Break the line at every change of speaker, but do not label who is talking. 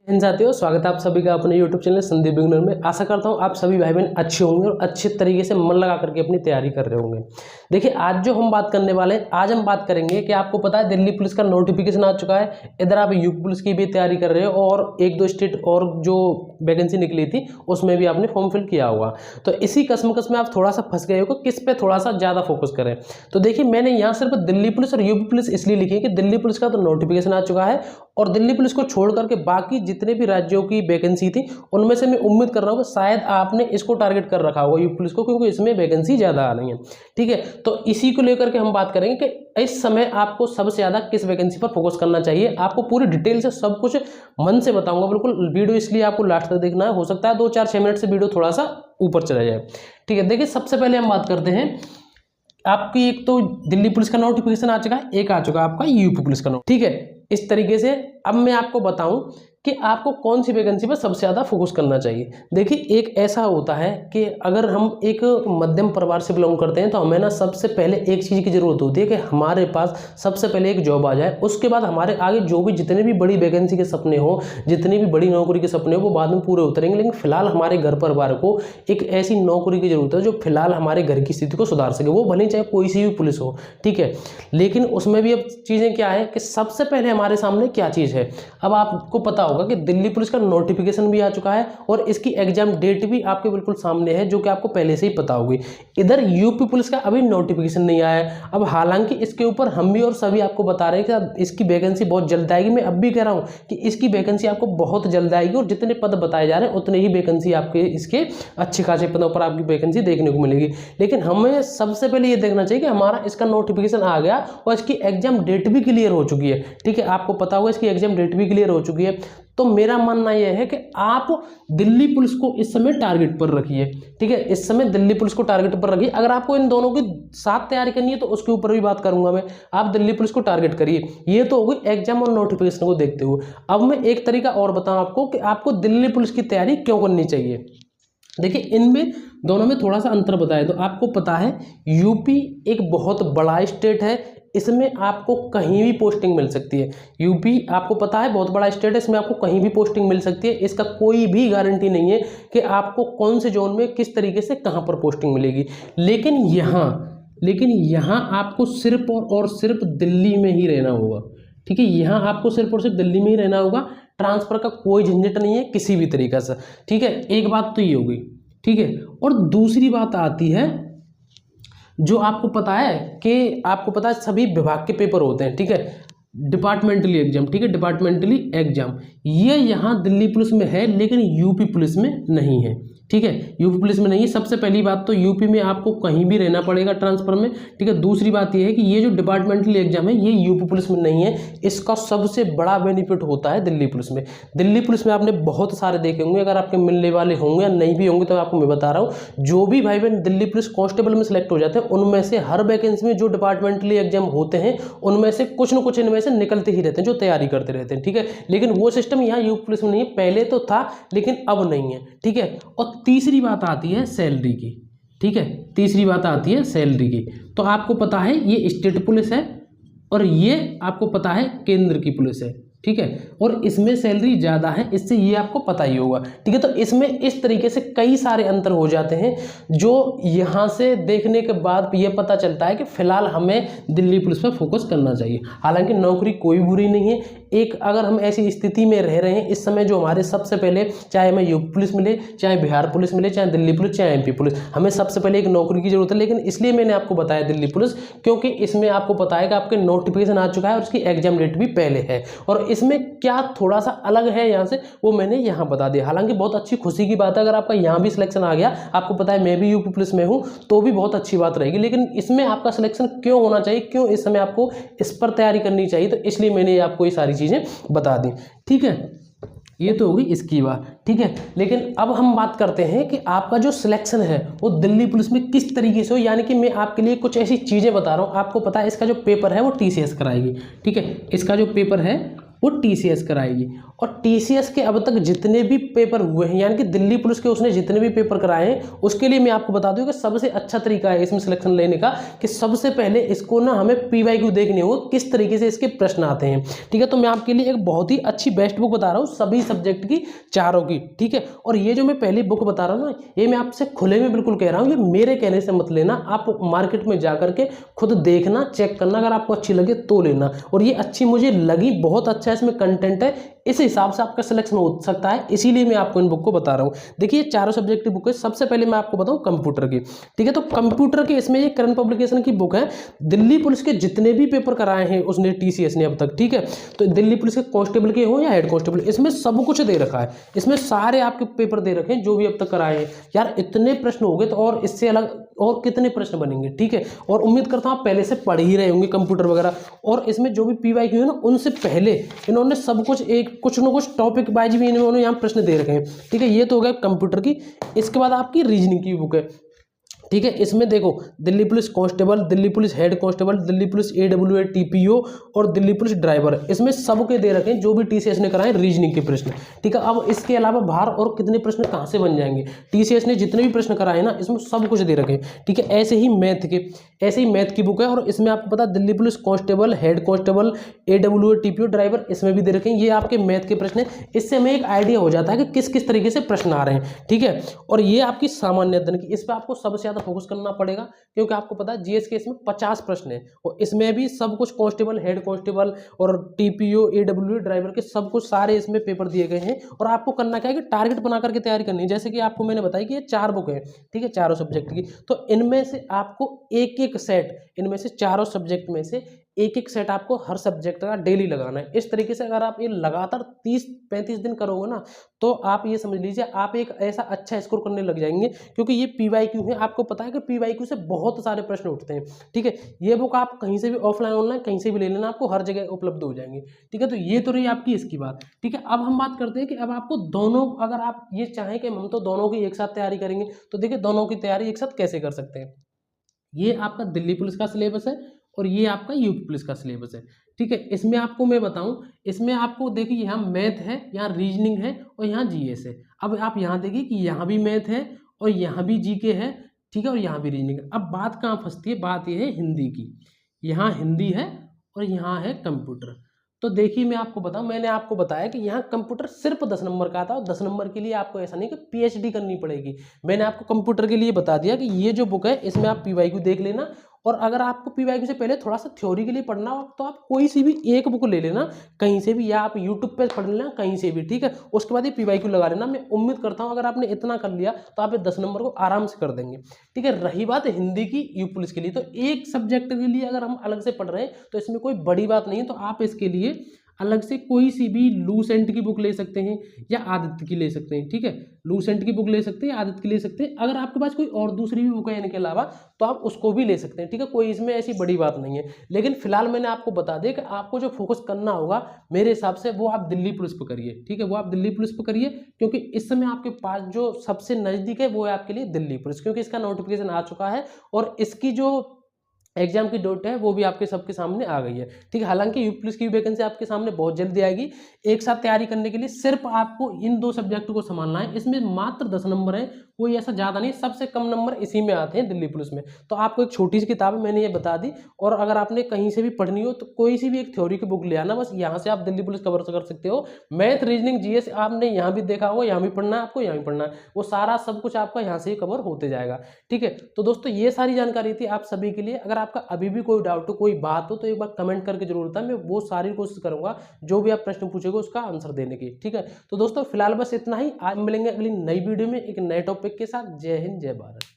साथियों, स्वागत है आप सभी का अपने YouTube चैनल संदीप बिगनर में। आशा करता हूँ आप सभी भाई बहन अच्छे होंगे और अच्छे तरीके से मन लगा करके अपनी तैयारी कर रहे होंगे। देखिए, आज जो हम बात करने वाले हैं, आज हम बात करेंगे कि आपको पता है दिल्ली पुलिस का नोटिफिकेशन आ चुका है। इधर आप यूपी पुलिस की भी तैयारी कर रहे हो और एक दो स्टेट और जो वैकेंसी निकली थी उसमें भी आपने फॉर्म फिल किया होगा। तो इसी कश्मकश में आप थोड़ा सा फंस गए हो कि किस पे थोड़ा सा ज़्यादा फोकस करें। तो देखिए, मैंने यहाँ सिर्फ दिल्ली पुलिस और यूपी पुलिस इसलिए लिखी है कि दिल्ली पुलिस का तो नोटिफिकेशन आ चुका है और दिल्ली पुलिस को छोड़ करके बाकी जितने भी राज्यों की वैकेंसी थी उनमें से मैं उम्मीद कर रहा हूँ कि शायद आपने इसको टारगेट कर रखा होगा यूपी पुलिस को, क्योंकि इसमें वैकेंसी ज़्यादा आ रही है। ठीक है, तो इसी को लेकर के हम बात करेंगे कि इस समय आपको सबसे ज़्यादा किस वैकेंसी पर फोकस करना चाहिए। आपको पूरी डिटेल से सब कुछ मन से बताऊंगा बिल्कुल। वीडियो इसलिए आपको लास्ट तक देखना है, हो सकता है 2-4-6 मिनट से वीडियो थोड़ा सा ऊपर चला जाए। ठीक है, देखिए सबसे पहले हम बात करते हैं आपकी, एक तो दिल्ली पुलिस का नोटिफिकेशन आ चुका है, एक आ चुका है आपका यूपी पुलिस का ठीक है। इस तरीके से अब मैं आपको बताऊं कि आपको कौन सी वैकेंसी पर सबसे ज़्यादा फोकस करना चाहिए। देखिए, एक ऐसा होता है कि अगर हम एक मध्यम परिवार से बिलोंग करते हैं तो हमें ना सबसे पहले एक चीज़ की ज़रूरत होती है कि हमारे पास सबसे पहले एक जॉब आ जाए। उसके बाद हमारे आगे जो भी जितने भी बड़ी वैकेंसी के सपने हो, जितनी भी बड़ी नौकरी के सपने हो, वो बाद में पूरे उतरेंगे। लेकिन फिलहाल हमारे घर परिवार को एक ऐसी नौकरी की ज़रूरत है जो फिलहाल हमारे घर की स्थिति को सुधार सके, वो भले चाहे कोई सी भी पुलिस हो। ठीक है, लेकिन उसमें भी अब चीज़ें क्या है कि सबसे पहले हमारे सामने क्या चीज़ है। अब आपको पता होगा कि दिल्ली पुलिस का नोटिफिकेशन भी आ चुका है और इसकी एग्जाम डेट भी आपके बिल्कुल सामने है, जो कि आपको पहले से ही पता होगी। इधर यूपी पुलिस का अभी नोटिफिकेशन नहीं आया है। अब हालांकि इसके ऊपर हम भी और सभी आपको बता रहे हैं कि अब इसकी वैकेंसी बहुत जल्द आएगी। मैं अब भी कह रहा हूं कि इसकी वैकेंसी आपको बहुत जल्द आएगी और जितने पद बताए जा रहे हैं उतने ही वैकेंसी आपके इसके अच्छे खासे पदों पर आपकी वैकेंसी देखने को मिलेगी। लेकिन हमें सबसे पहले ये देखना चाहिए कि हमारा इसका नोटिफिकेशन आ गया और इसकी एग्जाम डेट भी क्लियर हो चुकी है। ठीक है, आपको पता होगा इसकी एग्जाम डेट भी क्लियर हो चुकी है। तो मेरा मानना यह है कि आप दिल्ली पुलिस को इस समय टारगेट पर रखिए। ठीक है, इस समय दिल्ली पुलिस को टारगेट पर रखिए। अगर आपको इन दोनों की साथ तैयारी करनी है तो उसके ऊपर भी बात करूंगा मैं। आप दिल्ली पुलिस को टारगेट करिए। ये तो हो गई एग्जाम और नोटिफिकेशन को देखते हुए। अब मैं एक तरीका और बताऊं आपको कि आपको दिल्ली पुलिस की तैयारी क्यों करनी चाहिए। देखिए, इनमें दोनों में थोड़ा सा अंतर बताया तो आपको पता है यूपी एक बहुत बड़ा स्टेट है, इसमें आपको कहीं भी पोस्टिंग मिल सकती है। यूपी आपको पता है बहुत बड़ा स्टेट है, इसमें आपको कहीं भी पोस्टिंग मिल सकती है। इसका कोई भी गारंटी नहीं है कि आपको कौन से जोन में किस तरीके से कहाँ पर पोस्टिंग मिलेगी। लेकिन यहाँ आपको सिर्फ और सिर्फ दिल्ली में ही रहना होगा। ठीक है, यहाँ आपको सिर्फ और सिर्फ दिल्ली में ही रहना होगा। ट्रांसफर का कोई झंझट नहीं है किसी भी तरीके से। ठीक है, एक बात तो ये होगी। ठीक है, और दूसरी बात आती है जो आपको पता है कि आपको पता है सभी विभाग के पेपर होते हैं। ठीक है, डिपार्टमेंटली एग्जाम। ठीक है, डिपार्टमेंटली एग्जाम ये यहाँ दिल्ली पुलिस में है लेकिन यूपी पुलिस में नहीं है। ठीक है, यूपी पुलिस में नहीं है। सबसे पहली बात तो यूपी में आपको कहीं भी रहना पड़ेगा ट्रांसफर में। ठीक है, दूसरी बात ये है कि ये जो डिपार्टमेंटल एग्जाम है ये यूपी पुलिस में नहीं है। इसका सबसे बड़ा बेनिफिट होता है दिल्ली पुलिस में। दिल्ली पुलिस में आपने बहुत सारे देखे होंगे, अगर आपके मिलने वाले होंगे या नहीं भी होंगे तो आपको मैं बता रहा हूँ, जो भी भाई बहन दिल्ली पुलिस कांस्टेबल में सिलेक्ट हो जाते हैं उनमें से हर वैकेंसी में जो डिपार्टमेंटली एग्जाम होते हैं उनमें से कुछ न कुछ इनमें से निकलते ही रहते हैं जो तैयारी करते रहते हैं। ठीक है, लेकिन वो सिस्टम यहाँ यूपी पुलिस में नहीं है। पहले तो था लेकिन अब नहीं है। ठीक है, और तीसरी बात आती है सैलरी की। ठीक है, तीसरी बात आती है सैलरी की। तो आपको पता है ये स्टेट पुलिस है और ये आपको पता है केंद्र की पुलिस है। ठीक है, और इसमें सैलरी ज़्यादा है, इससे ये आपको पता ही होगा। ठीक है, तो इसमें इस तरीके से कई सारे अंतर हो जाते हैं जो यहाँ से देखने के बाद ये पता चलता है कि फिलहाल हमें दिल्ली पुलिस पर फोकस करना चाहिए। हालांकि नौकरी कोई बुरी नहीं है। एक अगर हम ऐसी स्थिति में रह रहे हैं इस समय, जो हमारे सबसे पहले, चाहे हमें यूपी पुलिस मिले, चाहे बिहार पुलिस मिले, चाहे दिल्ली पुलिस, चाहे एमपी पुलिस, हमें सबसे पहले एक नौकरी की जरूरत है। लेकिन इसलिए मैंने आपको बताया दिल्ली पुलिस, क्योंकि इसमें आपको पता है कि आपके नोटिफिकेशन आ चुका है और उसकी एग्जाम डेट भी पहले है। और इसमें क्या थोड़ा सा अलग है यहाँ से वो मैंने यहाँ बता दिया। हालांकि बहुत अच्छी खुशी की बात है अगर आपका यहाँ भी सिलेक्शन आ गया। आपको पता है मैं भी यूपी पुलिस में हूँ तो भी बहुत अच्छी बात रहेगी। लेकिन इसमें आपका सिलेक्शन क्यों होना चाहिए, क्यों इस समय आपको इस पर तैयारी करनी चाहिए, तो इसलिए मैंने आपको ये सारी चीज़ें बता दी। ठीक है, ये तो होगी इसकी बात। ठीक है, लेकिन अब हम बात करते हैं कि आपका जो सिलेक्शन है वो दिल्ली पुलिस में किस तरीके से हो। यानी कि मैं आपके लिए कुछ ऐसी चीज़ें बता रहा हूँ। आपको पता है इसका जो पेपर है वो टीसीएस कराएगी। ठीक है, इसका जो पेपर है वो टीसीएस कराएगी और टीसीएस के अब तक जितने भी पेपर हुए हैं, यानी कि दिल्ली पुलिस के उसने जितने भी पेपर कराए हैं, उसके लिए मैं आपको बता दूं कि सबसे अच्छा तरीका है इसमें सिलेक्शन लेने का कि सबसे पहले इसको ना हमें पीवाईक्यू देखने होगा, किस तरीके से इसके प्रश्न आते हैं। ठीक है, तो मैं आपके लिए एक बहुत ही अच्छी बेस्ट बुक बता रहा हूँ सभी सब्जेक्ट की, चारों की। ठीक है, और ये जो मैं पहली बुक बता रहा हूँ ना, ये मैं आपसे खुले में बिल्कुल कह रहा हूँ, ये मेरे कहने से मत लेना, आप मार्केट में जाकर के खुद देखना, चेक करना, अगर आपको अच्छी लगे तो लेना। और ये अच्छी मुझे लगी, बहुत अच्छा इसमें कंटेंट है, इस हिसाब से आपका सिलेक्शन हो सकता है, इसीलिए मैं आपको इन बुक को बता रहा हूँ। देखिए चारों सब्जेक्ट की बुक है। सबसे पहले मैं आपको बताऊँ कंप्यूटर की। ठीक है, तो कंप्यूटर के इसमें ये करंट पब्लिकेशन की बुक है, दिल्ली पुलिस के जितने भी पेपर कराए हैं उसने टीसीएस ने अब तक। ठीक है, तो दिल्ली पुलिस के कांस्टेबल के हो या हेड कांस्टेबल, इसमें सब कुछ दे रखा है, इसमें सारे आपके पेपर दे रखे हैं जो भी अब तक कराए हैं। यार इतने प्रश्न हो गए, तो और इससे अलग और कितने प्रश्न बनेंगे। ठीक है, और उम्मीद करता हूँ आप पहले से पढ़ ही रहे होंगे कंप्यूटर वगैरह, और इसमें जो भी पीवाईक्यू है ना, उनसे पहले इन्होंने सब कुछ एक कुछ ना कुछ टॉपिक वाइज भी इन्होंने यहाँ प्रश्न दे रखे हैं। ठीक है, ये तो हो गया कंप्यूटर की। इसके बाद आपकी रीजनिंग की बुक है। ठीक है, इसमें देखो Delhi police constable, Delhi police head constable, Delhi police AWA TPO और दिल्ली पुलिस ड्राइवर, इसमें सबके दे रखे हैं जो भी टीसीएस ने कराए रीजनिंग के प्रश्न। ठीक है, अब इसके अलावा बाहर और कितने प्रश्न कहाँ से बन जाएंगे, टीसीएस ने जितने भी प्रश्न कराए ना इसमें सब कुछ दे रखे हैं। ठीक है, ऐसे ही मैथ की बुक है, और इसमें आपको पता Delhi police constable, head constable, AWA TPO driver, इसमें भी दे रखे हैं। ये आपके मैथ के प्रश्न है, इससे हमें एक आइडिया हो जाता है कि किस किस तरीके से प्रश्न आ रहे हैं। ठीक है, और ये आपकी सामान्य अध्ययन की, इस पर आपको सबसे ज्यादा फोकस करना पड़ेगा, क्योंकि आपको पता है जीएस के इसमें 50 प्रश्न है, और इसमें भी सब कुछ कांस्टेबल, हेड कांस्टेबल और टीपीओ एडब्ल्यू ड्राइवर के सब कुछ सारे इसमें पेपर दिए गए हैं। और आपको करना क्या है कि टारगेट बना करके तैयारी करनी है। जैसे कि आपको मैंने बताया कि ये 4 बुक है, ठीक है, चारों सब्जेक्ट की, तो इनमें से आपको एक एक सेट, इनमें से चारों सब्जेक्ट में से एक एक सेट आपको हर सब्जेक्ट का डेली लगाना है। इस तरीके से अगर आप ये लगातार 30-35 दिन करोगे ना, तो आप ये समझ लीजिए आप एक ऐसा अच्छा स्कोर करने लग जाएंगे, क्योंकि ये पीवाईक्यू है। आपको पता है कि पीवाईक्यू से बहुत सारे प्रश्न उठते हैं। ठीक है, ये बुक आप कहीं से भी ऑफलाइन ऑनलाइन कहीं से भी ले लेना, आपको हर जगह उपलब्ध हो जाएंगे। ठीक है, तो ये तो रही आपकी इसकी बात। ठीक है, अब हम बात करते हैं कि अब आपको दोनों, अगर आप ये चाहें कि हम तो दोनों की एक साथ तैयारी करेंगे, तो देखिए दोनों की तैयारी एक साथ कैसे कर सकते हैं। ये आपका दिल्ली पुलिस का सिलेबस है और ये आपका यूपी पुलिस का सिलेबस है। ठीक है, इसमें आपको मैं बताऊं, इसमें आपको देखिए यहाँ मैथ है, यहाँ रीजनिंग है और यहाँ जीएस है। अब आप यहाँ देखिए कि यहाँ भी मैथ है और यहाँ भी जीके है। ठीक है, और यहाँ भी रीजनिंग है। अब बात कहाँ फंसती है, बात ये है हिंदी की। यहाँ हिंदी है और यहाँ है कंप्यूटर। तो देखिए मैं आपको बताऊं, मैंने आपको बताया कि यहाँ कंप्यूटर सिर्फ 10 नंबर का आता है, और 10 नंबर के लिए आपको ऐसा नहीं कि पीएचडी करनी पड़ेगी। मैंने आपको कंप्यूटर के लिए बता दिया कि ये जो बुक है इसमें आप पीवाईक्यू देख लेना, और अगर आपको पीवाईक्यू से पहले थोड़ा सा थ्योरी के लिए पढ़ना हो तो आप कोई सी भी एक बुक ले लेना कहीं से भी, या आप यूट्यूब पे पढ़ लेना कहीं से भी। ठीक है, उसके बाद ये पीवाईक्यू लगा लेना। मैं उम्मीद करता हूँ अगर आपने इतना कर लिया तो आप ये 10 नंबर को आराम से कर देंगे। ठीक है, रही बात हिंदी की यूपी पुलिस के लिए, तो एक सब्जेक्ट के लिए अगर हम अलग से पढ़ रहे हैं तो इसमें कोई बड़ी बात नहीं है। तो आप इसके लिए अलग से कोई सी भी लूसेंट की बुक ले सकते हैं या आदित्य की ले सकते हैं। ठीक है, लूसेंट की बुक ले सकते हैं, आदित्य की ले सकते हैं। अगर आपके पास कोई और दूसरी भी बुक है इनके अलावा तो आप उसको भी ले सकते हैं। ठीक है, कोई इसमें ऐसी बड़ी बात नहीं है। लेकिन फिलहाल मैंने आपको बता दिया कि आपको जो फोकस करना होगा मेरे हिसाब से वो आप दिल्ली पुलिस पर करिए। ठीक है, वो आप दिल्ली पुलिस पर करिए, क्योंकि इस समय आपके पास जो सबसे नज़दीक है वो है आपके लिए दिल्ली पुलिस, क्योंकि इसका नोटिफिकेशन आ चुका है और इसकी जो एग्जाम की डेट है वो भी आपके सबके सामने आ गई है। ठीक है, हालांकि यूपी पुलिस की वैकेंसी आपके सामने बहुत जल्दी आएगी। एक साथ तैयारी करने के लिए सिर्फ आपको इन 2 सब्जेक्ट को संभालना है। इसमें मात्र 10 नंबर है, कोई ऐसा ज़्यादा नहीं, सबसे कम नंबर इसी में आते हैं दिल्ली पुलिस में। तो आपको एक छोटी सी किताब है, मैंने ये बता दी, और अगर आपने कहीं से भी पढ़नी हो तो कोई सी भी एक थ्योरी की बुक ले आना, बस यहाँ से आप दिल्ली पुलिस कवर कर सकते हो। मैथ रीजनिंग जीएस आपने यहाँ भी देखा होगा, यहाँ भी पढ़ना है आपको, यहाँ भी पढ़ना है, वो सारा सब कुछ आपका यहाँ से ही कवर होते जाएगा। ठीक है, तो दोस्तों ये सारी जानकारी थी आप सभी के लिए। अगर आपका अभी भी कोई डाउट हो, कोई बात हो, तो एक बार कमेंट करके जरूर बताएं, मैं वो सारी कोशिश करूंगा जो भी आप प्रश्न पूछेंगे उसका आंसर देने की। ठीक है, तो दोस्तों फिलहाल बस इतना ही। आज मिलेंगे अगली नई वीडियो में एक नए टॉपिक के साथ। जय हिंद, जय भारत।